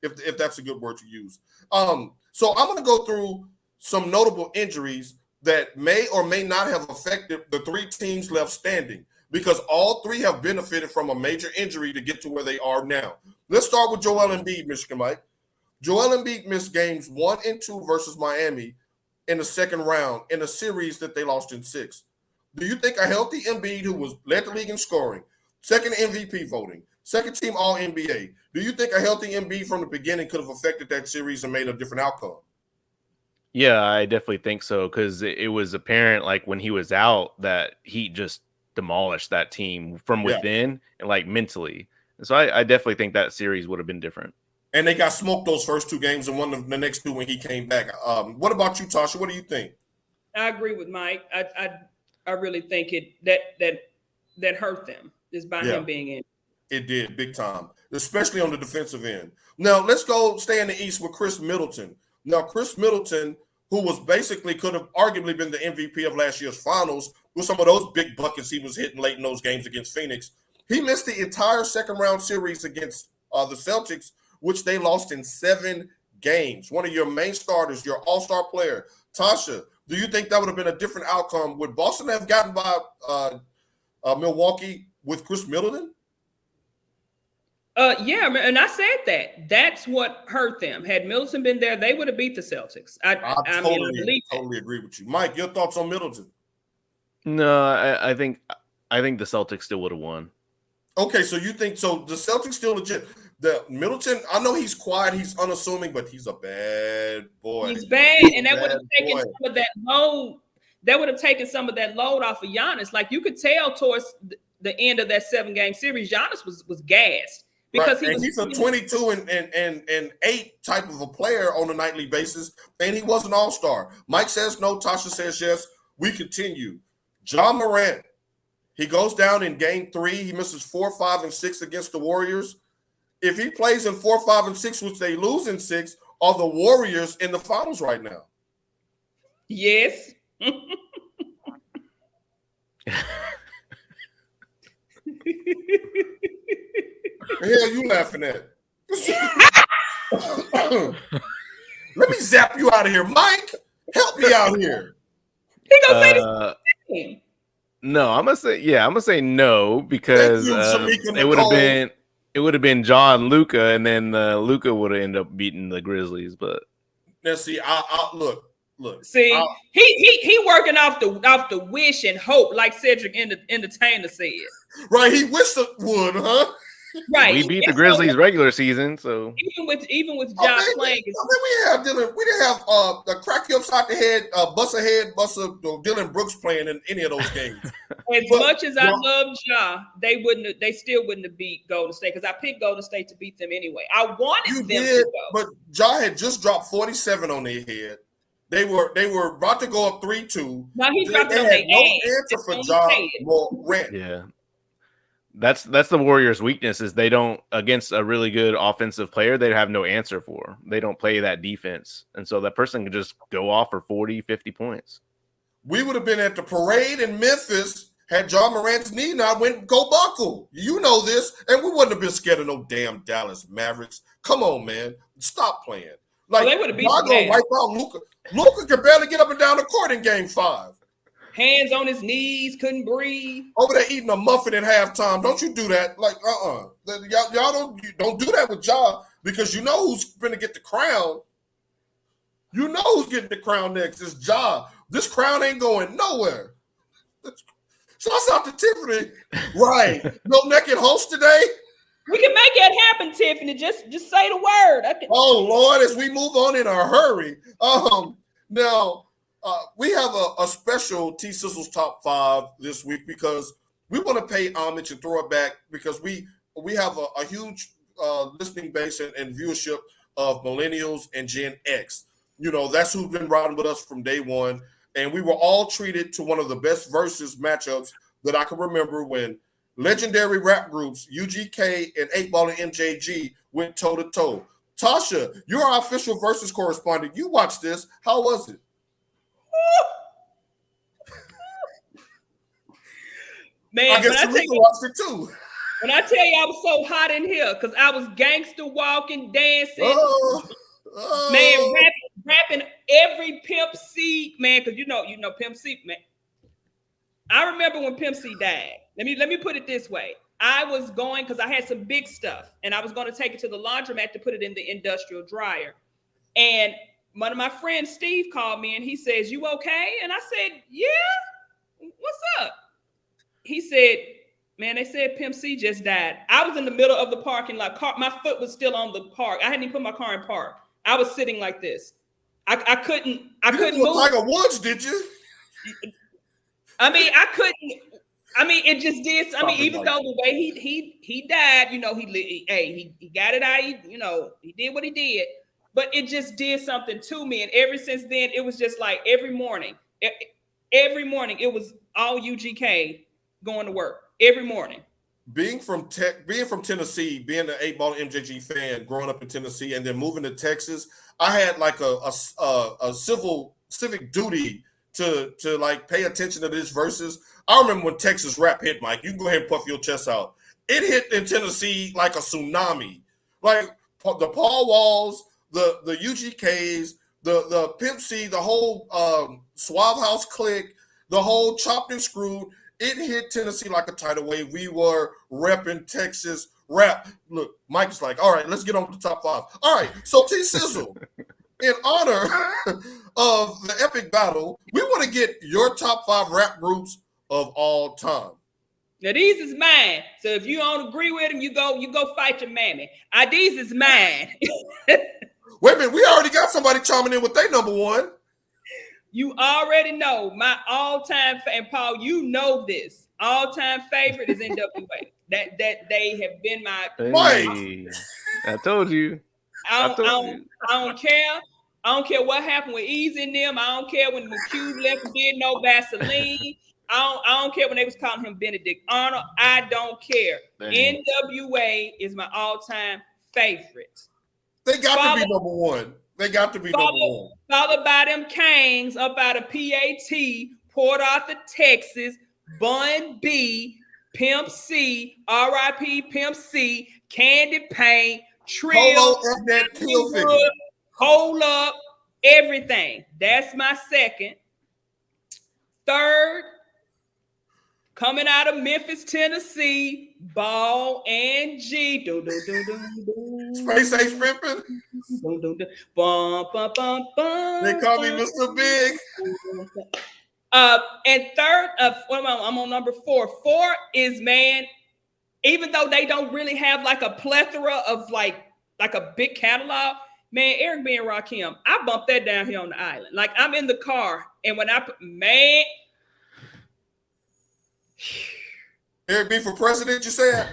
if that's a good word to use. So I'm going to go through some notable injuries that may or may not have affected the 3 teams left standing because all 3 have benefited from a major injury to get to where they are now. Let's start with Joel Embiid, Michigan Mike. Joel Embiid missed games 1 and 2 versus Miami in the second round in a series that they lost in 6. Do you think a healthy Embiid, who led the league in scoring, second MVP voting, second team All-NBA, do you think a healthy Embiid from the beginning could have affected that series and made a different outcome? Yeah, I definitely think so because it was apparent, like when he was out, that he just demolished that team from within and like mentally. And so I definitely think that series would have been different. And they got smoked those first 2 games and won the next 2 when he came back. What about you, Tasha? What do you think? I agree with Mike. I really think that hurt them is by him being in. It did, big time, especially on the defensive end. Now, let's go stay in the East with Chris Middleton. Now, Chris Middleton, who was basically could have arguably been the MVP of last year's finals with some of those big buckets he was hitting late in those games against Phoenix. He missed the entire second-round series against the Celtics, which they lost in 7 games. One of your main starters, your all-star player. Tasha, do you think that would have been a different outcome? Would Boston have gotten by Milwaukee with Chris Middleton? Yeah, and I said that. That's what hurt them. Had Middleton been there, they would have beat the Celtics. I totally agree with you. Mike, your thoughts on Middleton? No, I think the Celtics still would have won. Okay, so you think so? The Celtics still legit. The Middleton, I know he's quiet, he's unassuming, but he's a bad boy. He's bad, and that would have taken some of that load. That would have taken some of that load off of Giannis. Like you could tell towards the end of that 7-game series, Giannis was gassed because he's a 22 and 8 type of a player on a nightly basis, and he was an all-star. Mike says no. Tasha says yes. We continue. John Morant. He goes down in game 3. He misses 4, 5, and 6 against the Warriors. If he plays in 4, 5, and 6, which they lose in 6, are the Warriors in the finals right now? Yes. The hell you laughing at? Let me zap you out of here, Mike. Help me out here. He gonna say the same. No, I'm gonna say no because it would have been John Luca, and then Luca would have ended up beating the Grizzlies. But now, see, I look. See, he working off the wish and hope, like Cedric Entertainer said. Right, he wished it would, huh? Right, we beat the Grizzlies regular season, so even with Josh playing. We didn't have the crack you upside the head, Buster Dylan Brooks playing in any of those games. As much as I love Ja, they still wouldn't have beat Golden State because I picked Golden State to beat them anyway. I wanted them to go, but Ja had just dropped 47 on their head. They were about to go up 3-2. Now he's dropping on their answer for Ja Morant. Yeah. That's the Warriors' weakness is they don't, against a really good offensive player, they have no answer for. They don't play that defense. And so that person can just go off for 40, 50 points. We would have been at the parade in Memphis had Ja Morant's knee not went go buckle. You know this. And we wouldn't have been scared of no damn Dallas Mavericks. Come on, man. Stop playing. Like, they would have beat gonna wipe out Luka. Luka could barely get up and down the court in game 5. Hands on his knees, couldn't breathe. Over there eating a muffin at halftime. Don't you do that. Like, Y'all don't do that with Ja because you know who's going to get the crown. You know who's getting the crown next. It's Ja. This crown ain't going nowhere. Shouts out to Tiffany. Right. No naked host today? We can make it happen, Tiffany. Just say the word. Oh, Lord, as we move on in a hurry. Now, we have a special T-Sizzle's Top 5 this week because we want to pay homage and throw it back because we have a huge listening base and viewership of millennials and Gen X. You know, that's who's been riding with us from day one. And we were all treated to one of the best versus matchups that I can remember when legendary rap groups UGK and 8-Ball and MJG went toe-to-toe. Tasha, you're our official versus correspondent. You watched this. How was it? Man, I guess you watched it too. When I tell you I was so hot in here because I was gangster walking, dancing, man, rapping every Pimp C, man, because you know Pimp C, man. I remember when Pimp C died. Let me put it this way. I was going because I had some big stuff and I was going to take it to the laundromat to put it in the industrial dryer. And one of my friends, Steve, called me and he says, "You okay?" And I said, "Yeah, what's up?" He said, "Man, they said Pimp C just died." I was in the middle of the parking lot. My foot was still on the park. I hadn't even put my car in park. I was sitting like this. I couldn't move. Tiger Woods, did you? I mean, I couldn't. I mean, it just did. I mean, even though the way he died, you know, he got it out. He did what he did, but it just did something to me. And ever since then, it was just like every morning it was all UGK going to work every morning. Being from Tennessee, being an 8-Ball MJG fan, growing up in Tennessee, and then moving to Texas, I had like a civic duty to like pay attention to this versus. I remember when Texas rap hit, Mike. You can go ahead and puff your chest out. It hit in Tennessee like a tsunami. Like the Paul Walls, the UGKs, the Pimp C, the whole Suave House clique, the whole Chopped and Screwed. It hit Tennessee like a tidal wave. We were repping Texas rap. Look, Mike's like, all right, let's get on to the top 5. All right, so T-Sizzle, in honor of the epic battle, we want to get your top 5 rap groups of all time. Now these is mine. So if you don't agree with them, you go fight your mammy. These is mine. Wait a minute, we already got somebody chiming in with their number 1. You already know my all-time and Paul, you know this. All-time favorite is NWA. That they have been my. Hey, I told you. I don't care. I don't care what happened with Easy and them. I don't care when Cube left and did no Vaseline. I don't care when they was calling him Benedict Arnold. I don't care. Dang. NWA is my all-time favorite. They got to be number 1. They got to be number one. Followed by them Kangs up out of PAT, Port Arthur, Texas, Bun B, Pimp C, R.I.P. Pimp C, Candy Paint, Trill, Hold Up, everything. That's my second. Third, coming out of Memphis, Tennessee, Ball and G. Space Age Pimpin'. They call me Mr. Big. And third, I'm on number 4. 4 is, man, even though they don't really have like a plethora of like a big catalog, man, Eric B. and Rakim, I bumped that down here on the island. Like I'm in the car, and when I put, man. Eric B. for president, you said?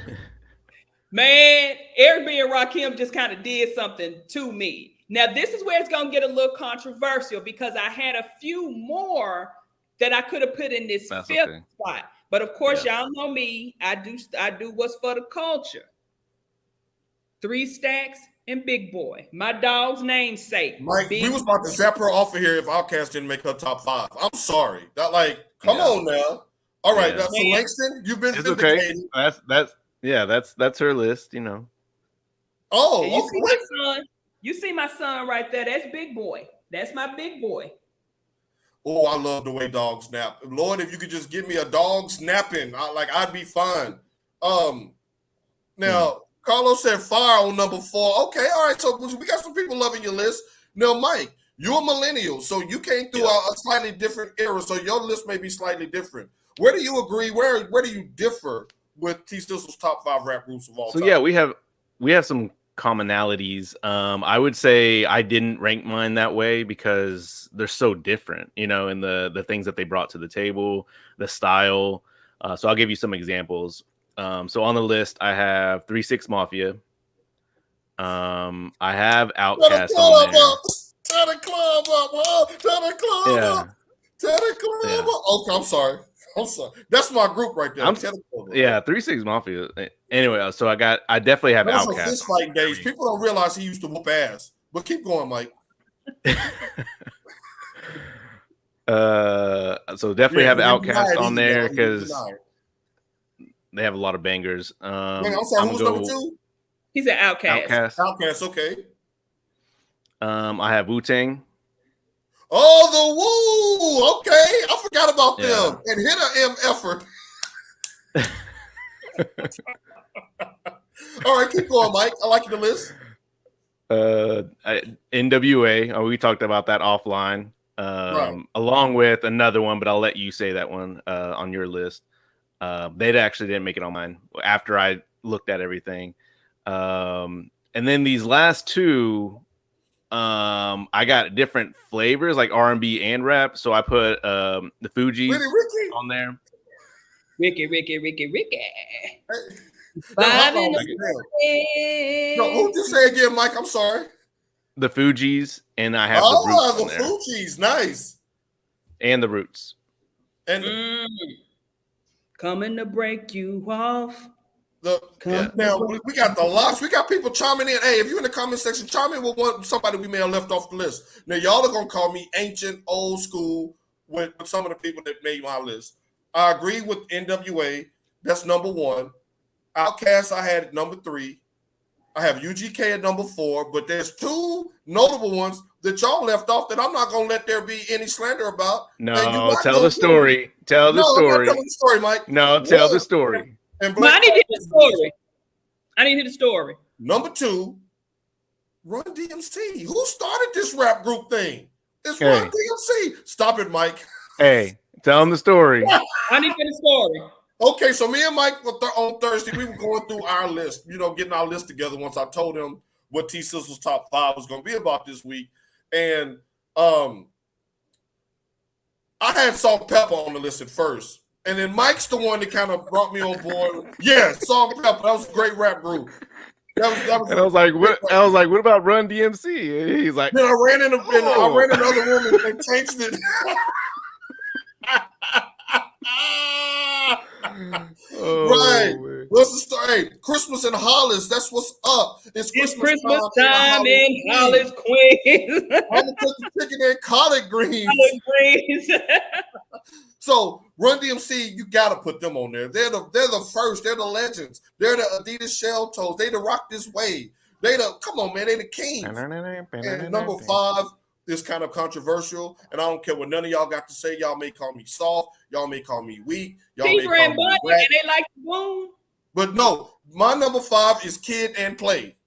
Man, Eric B. and Rakim just kind of did something to me. Now, this is where it's going to get a little controversial because I had a few more that I could have put in this fifth spot. But of course, y'all know me. I do what's for the culture. 3 Stacks and Big Boy. My dog's namesake. Mike, Big we was about to zap her off of here if Outkast didn't make her top 5. I'm sorry. Come on now. All right, so Langston, you've been vindicated. Okay. That's her list, you know. Oh, you see my son? You see my son right there? That's Big Boy. That's my big boy. Oh, I love the way dogs nap. Lord, if you could just give me a dog snapping, I'd be fine. Now Carlos said fire on number 4. Okay, all right. So we got some people loving your list. Now, Mike, you're a millennial, so you came through a slightly different era, so your list may be slightly different. Where do you agree? Where do you differ with T-Sizzle's top 5 rap groups of all time? So yeah, we have some commonalities. I would say I didn't rank mine that way because they're so different, you know, in the things that they brought to the table, the style. So I'll give you some examples. So on the list, I have 3 6 Mafia. I have Outkast on there. Tear the club up, huh? Tear the club up. Tear the club up. Okay, I'm sorry. That's my group right there. 3 6 Mafia. Anyway, so I definitely have Outkast. Fist fight days. People don't realize he used to whoop ass. But keep going, Mike. So definitely have Outkast on there because they have a lot of bangers. I'm sorry, who's number 2? He's an Outkast. Outkast, okay. I have Wu-Tang. Oh, the Woo! Okay, I forgot about them. And hit a M effort. All right, keep going, Mike. I like the list. NWA. We talked about that offline, along with another one, but I'll let you say that one on your list. They actually didn't make it on mine after I looked at everything. And then these last 2. I got different flavors like R&B and rap, so I put the Fugees on there. Ricky. No, who'd you say again, Mike? I'm sorry. The Fugees, and I have the Roots on there. Fugees, nice. And the Roots. And coming to break you off. Now we got the locks. We got people chiming in. Hey, if you're in the comment section, chime in with somebody we may have left off the list. Now, y'all are going to call me ancient, old school with some of the people that made my list. I agree with NWA. That's number 1. Outkast, I had at number 3. I have UGK at number 4. But there's 2 notable ones that y'all left off that I'm not going to let there be any slander about. No, tell the story. Tell the story. Tell the story, Mike. No, tell the story. I need to hear the story. I need to hear the story. Number 2, Run DMC. Who started this rap group thing? It's Run DMC. Stop it, Mike. Hey, tell them the story. I need to hear the story. Okay, so me and Mike on Thursday, we were going through our list, getting our list together once I told him what T-Sizzle's top 5 was going to be about this week. And I had Salt Pepper on the list at first. And then Mike's the one that kind of brought me on board. Yeah, Salt Pepper. That was a great rap group. That was and I was like, what about Run DMC? And he's like, then I ran in another room and changed it. Right. Man. What's the story? Hey, Christmas in Hollis. That's what's up. It's Christmas time time in Hollis, Queens. I'm gonna take the chicken and collard greens. Collard greens. So Run DMC, you gotta put them on there. They're the first. They're the legends. They're the Adidas Shell Toes. They the Rock This Way. Come on, man. They the kings. And number 5 is kind of controversial, and I don't care what none of y'all got to say. Y'all may call me soft. Y'all may call me weak. Y'all may Peter call and me Bunny, rat. and they like to boom. But no, my number 5 is Kid and Play.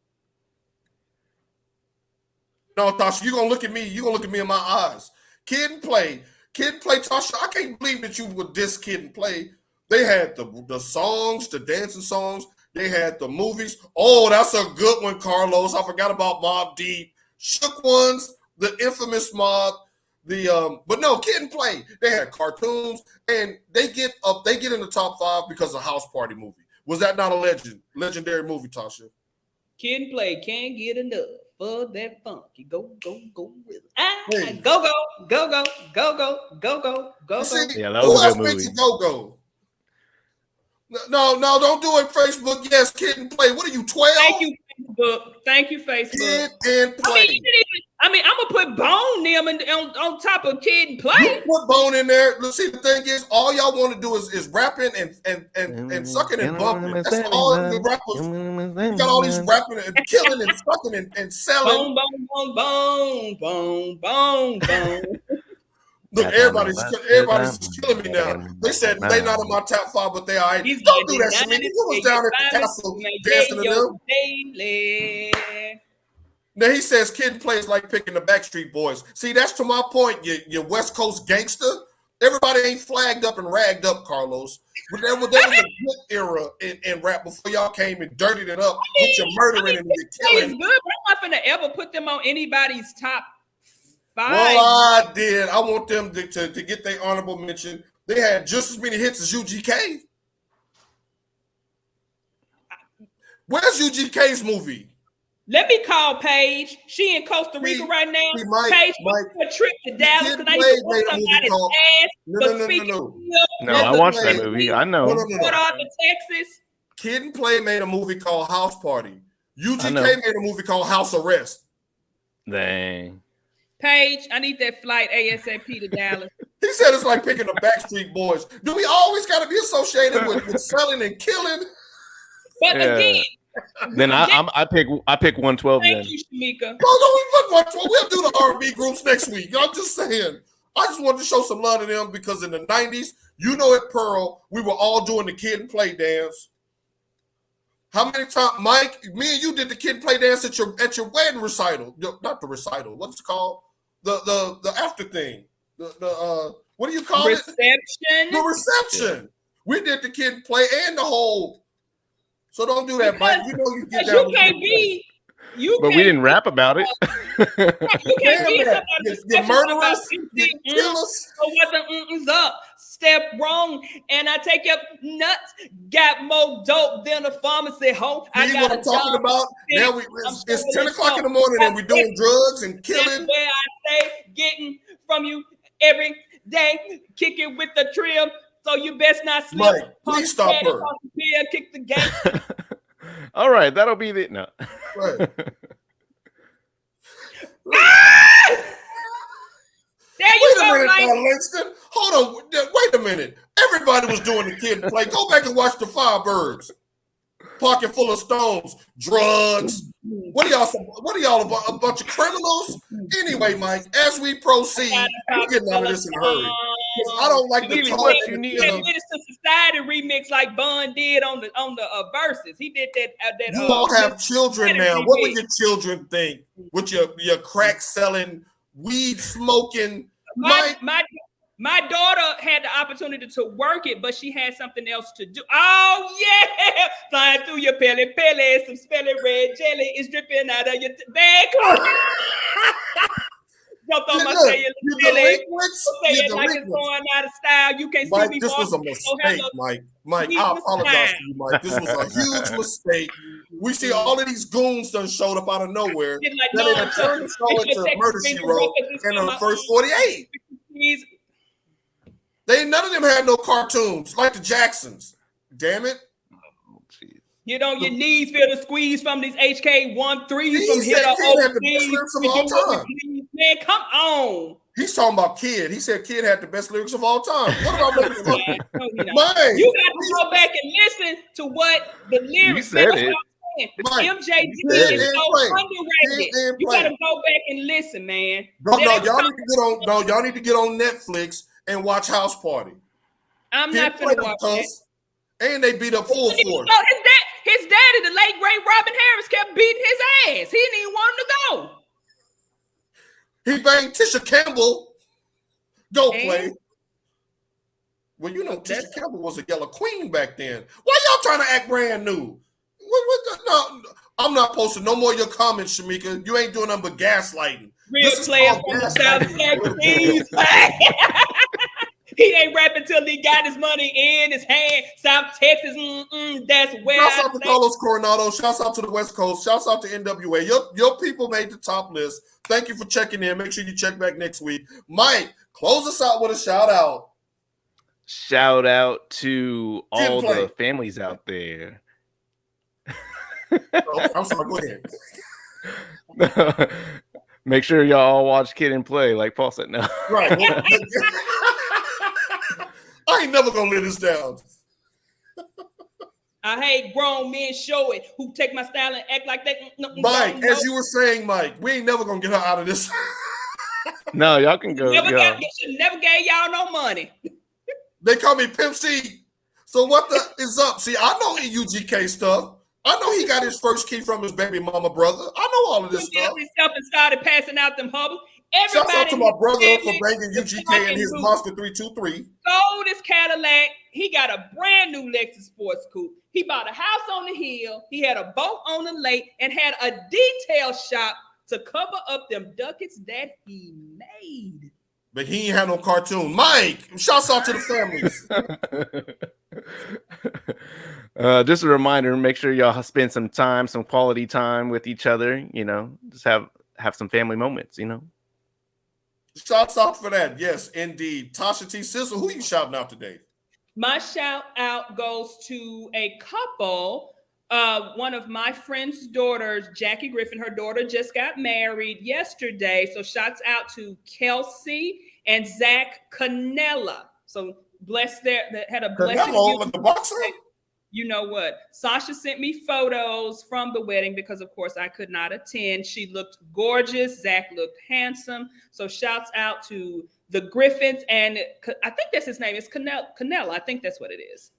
No, Tasha, you're gonna look at me. You're gonna look at me in my eyes. Kid and Play. Kid and Play, Tasha, I can't believe that you would diss Kid and Play. They had the songs, the dancing songs. They had the movies. Oh, that's a good one, Carlos. I forgot about Mobb Deep. Shook Ones, the infamous Mob. But no, Kid and Play. They had cartoons, and they get in the top 5 because of House Party movie. Was that not a legendary movie, Tasha? Kid and Play can't get enough for that funky go rhythm. Hey. Go. See, Yeah, that who was a else good makes movie. it go? No, don't do it, Facebook. Yes, Kid and Play. What are you, 12? Thank you, Facebook. Kid and Play. I'm gonna put Bone them on top of Kid and Play. You put Bone in there. Let's see, the thing is, all y'all want to do is rapping and sucking and bumping. That's all the rappers. You got all these rapping and killing and sucking and selling. Bone. Look, everybody's killing me now. They said they not in my top 5, but they all right. Don't do that, Shamini. You was down at the castle dancing to them. Now he says Kid and Play is like picking the Backstreet Boys. See, that's to my point. You West Coast gangster. Everybody ain't flagged up and ragged up, Carlos. But there was a good era in rap before y'all came and dirtied it up with your murdering and your killing. Good, but I'm not gonna ever put them on anybody's top 5. Well, I did. I want them to get their honorable mention. They had just as many hits as UGK. Where's UGK's movie? Let me call Paige. She in Costa Rica right now. Paige, a trip to Dallas because I need to whoop somebody's ass. No, I watched that movie. I know. Port Arthur, Texas. Kid and Play made a movie called House Party. UGK made a movie called House Arrest. Dang. Paige, I need that flight ASAP to Dallas. He said it's like picking the Backstreet Boys. Do we always got to be associated with selling and killing? But again, then I pick 112. Thank you, Shamika. No, we put 112. We'll do the R&B groups next week. I'm just saying. I just wanted to show some love to them because in the 90s, at Pearl, we were all doing the Kid and Play dance. How many times, Mike? Me and you did the Kid and Play dance at your wedding recital. Not the recital. What's it called? The after thing. The what do you call it? The reception. We did the Kid and Play and the whole. So don't do that, Mike. You know you get down. But we didn't rap about it. You can't be you murderers, you killers. So what the up? Step wrong, and I take your nuts. Got more dope than a pharmacy. Hope I got what I'm talking about. Now it's 10 o'clock in the morning, and we're doing drugs and killing. That's where I say getting from you every day. Kick it with the trim. So you best not slip. Mike, please stop her. Kick the gate. All right, that'll be the no. Right. There you Wait a go, minute, Mike. Langston. Hold on. Wait a minute. Everybody was doing the Kid and Play. Go back and watch the Firebirds. Pocket full of stones, drugs. What are y'all? A bunch of criminals? Anyway, Mike, as we proceed, we're getting out of this in a hurry. I don't like the talk. You need Minister Society remix like Bun did on the verses. He did that. You all have children now. What would your children think? With your crack selling, weed smoking? My daughter had the opportunity to work it, but she had something else to do. Oh, yeah. Flying through your pelly, some spelly red jelly is dripping out of your bag. Jumped on my like it's going out of style. You can't Mike, see me. This was a mistake, Mike. Mike, I apologize to you, Mike. This was a huge mistake. We see all of these goons done showed up out of nowhere. Then they turned the show into Murder, She Wrote and on the first 48. None of them had no cartoons like the Jacksons. Damn it. Oh, geez. Get on your knees, feel the squeeze from these HK13s from here Kid to had the best overseas. lyrics of We all do what we time. please. Man, come on. He's talking about Kid. He said Kid had the best lyrics of all time. What about making fun? Man, no, you Mike, got to go back and listen to what the lyrics. said Man, it. Mike, MJG Kid is and so play. underrated. Kid and You play. got to go back and listen, man. Bro, Then no, they was y'all talking- need to get on. No, y'all need to get on Netflix and watch House Party. I'm Kid not finna played watch that. us, and they beat up full So force. his daddy, the late great Robin Harris, kept beating his ass. He didn't even want him to go. He banged Tisha Campbell. Go And? play. Well, you know, Tisha Campbell was a yellow queen back then. Why y'all trying to act brand new? No, I'm not posting no more of your comments, Shamika. You ain't doing nothing but gaslighting. Real players from the South Texas. He ain't rapping till he got his money in his hand. South Texas, that's where Shouts out to Carlos Coronado. Shouts out to the West Coast. Shouts out to NWA. Your people made the top list. Thank you for checking in. Make sure you check back next week. Mike, close us out with a shout out. Shout out to all the families out there. Oh, I'm sorry. Go ahead. Make sure y'all all watch Kid and Play, like Paul said. No. Right. I ain't never gonna let this down. I hate grown men show it who take my style and act like that. Mike, as you were saying, Mike, we ain't never gonna get her out of this. No, y'all can go. He should never gave y'all no money. They call me Pimp C. So what the is up? See, I know EUGK stuff. I know he got his first key from his baby mama brother. I know all of this stuff. Himself and started passing out them hubbles. Shout out to my brother for family banging UGK and his Monster 323. sold his Cadillac. He got a brand new Lexus Sports Coupe. He bought a house on the hill. He had a boat on the lake and had a detail shop to cover up them ducats that he made. But he ain't had no cartoon. Mike, shouts out to the families. Just a reminder, make sure y'all spend some time, some quality time with each other, you know, just have some family moments, you know. Shouts out for that. Yes, indeed. Tasha T-Sizzle, who you shouting out today? My shout out goes to a couple. One of my friend's daughters, Jackie Griffin, her daughter just got married yesterday. So shouts out to Kelsey and Zach Canella. So blessed that had a blessed Canelo the boxer? You know what? Sasha sent me photos from the wedding because, of course, I could not attend. She looked gorgeous. Zach looked handsome. So shouts out to the Griffins. And I think that's his name. It's Canella. I think that's what it is.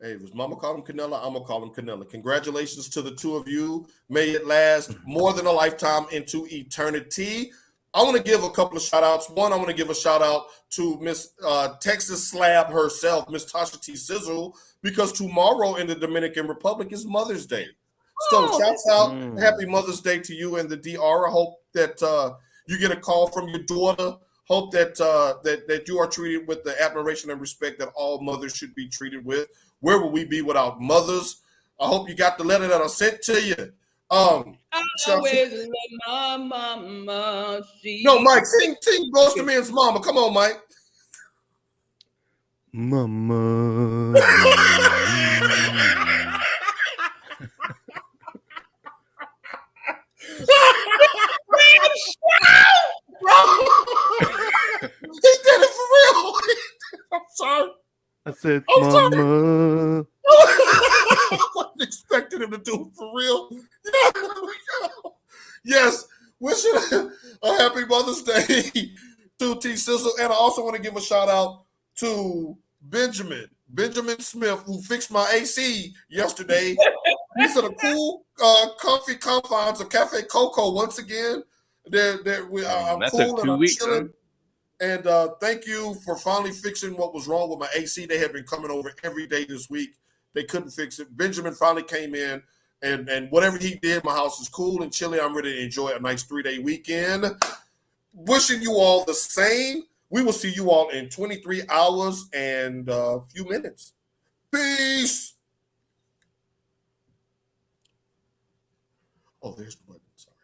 Hey, if his mama called him Canella, I'm going to call him Canella. Congratulations to the two of you. May it last more than a lifetime into eternity. I want to give a couple of shout outs. One, I want to give a shout out to Miss Texas Slab herself, Miss Tasha T-Sizzle, because tomorrow in the Dominican Republic is Mother's Day. So shouts out, happy Mother's Day to you and the DR. I hope that you get a call from your daughter. Hope that that you are treated with the admiration and respect that all mothers should be treated with. Where would we be without mothers? I hope you got the letter that I sent to you. I always love my mama. No, Mike, sing Ghost to Men's Mama. Come on, Mike. Mama. He did it for real. I'm sorry. I said, Mama. I wasn't expecting him to do it for real. Yes, wishing a happy Mother's Day to T-Sizzle. And I also want to give a shout out to Benjamin Smith, who fixed my AC yesterday. These are the cool, comfy confines of Cafe Coco once again. I'm that cool took 2 and I'm weeks, chilling. And thank you for finally fixing what was wrong with my AC. They had been coming over every day this week. They couldn't fix it. Benjamin finally came in, and whatever he did, my house is cool and chilly. I'm ready to enjoy a nice 3-day weekend. Wishing you all the same. We will see you all in 23 hours and a few minutes. Peace. Oh, there's the button. Sorry.